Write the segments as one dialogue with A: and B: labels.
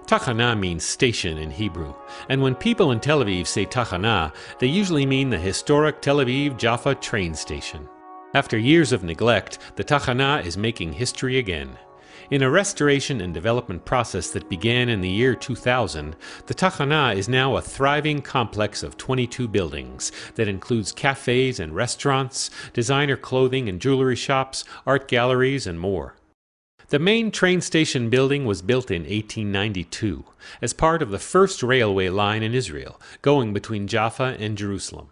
A: Tachana means station in Hebrew, and when people in Tel Aviv say Tachana, they usually mean the historic Tel Aviv-Jaffa train station. After years of neglect, the Tachana is making history again. In a restoration and development process that began in the year 2000, the Tachana is now a thriving complex of 22 buildings that includes cafes and restaurants, designer clothing and jewelry shops, art galleries, and more. The main train station building was built in 1892 as part of the first railway line in Israel, going between Jaffa and Jerusalem.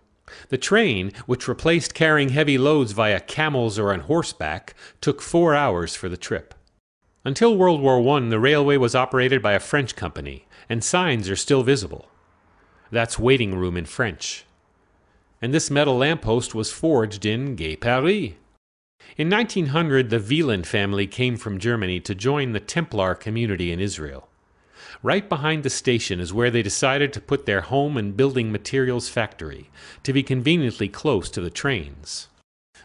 A: The train, which replaced carrying heavy loads via camels or on horseback, took 4 hours for the trip. Until World War I, the railway was operated by a French company, and signs are still visible. That's waiting room in French. And this metal lamppost was forged in Paris. In 1900, the Wieland family came from Germany to join the Templar community in Israel. Right behind the station is where they decided to put their home and building materials factory, to be conveniently close to the trains.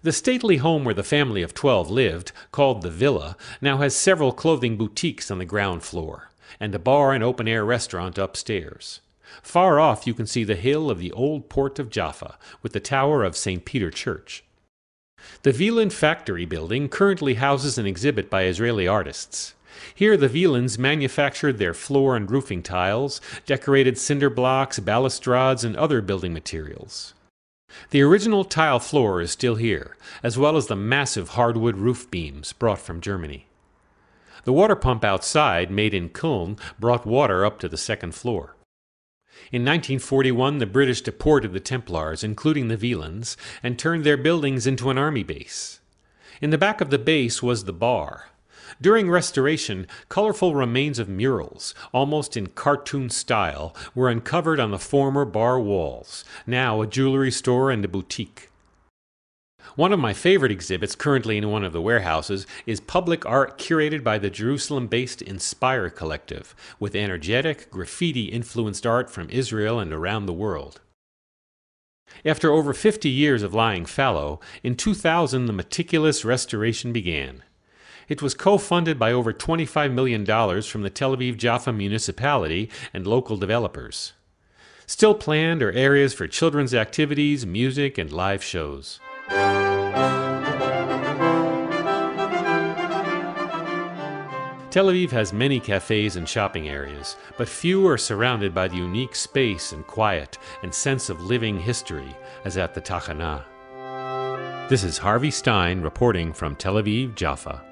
A: The stately home where the family of 12 lived, called the Villa, now has several clothing boutiques on the ground floor, and a bar and open-air restaurant upstairs. Far off you can see the hill of the old port of Jaffa, with the tower of St. Peter Church. The Wieland factory building currently houses an exhibit by Israeli artists. Here the Wielands manufactured their floor and roofing tiles, decorated cinder blocks, balustrades, and other building materials. The original tile floor is still here, as well as the massive hardwood roof beams brought from Germany. The water pump outside, made in Köln, brought water up to the second floor. In 1941, the British deported the Templars, including the Wielands, and turned their buildings into an army base. In the back of the base was the bar. During restoration, colorful remains of murals, almost in cartoon style, were uncovered on the former bar walls, now a jewelry store and a boutique. One of my favorite exhibits currently in one of the warehouses is public art curated by the Jerusalem-based Inspire Collective, with energetic, graffiti-influenced art from Israel and around the world. After over 50 years of lying fallow, in 2000 the meticulous restoration began. It was co-funded by over $25 million from the Tel Aviv-Jaffa municipality and local developers. Still planned are areas for children's activities, music, and live shows. Tel Aviv has many cafes and shopping areas, but few are surrounded by the unique space and quiet and sense of living history as at the Tachana. This is Harvey Stein reporting from Tel Aviv, Jaffa.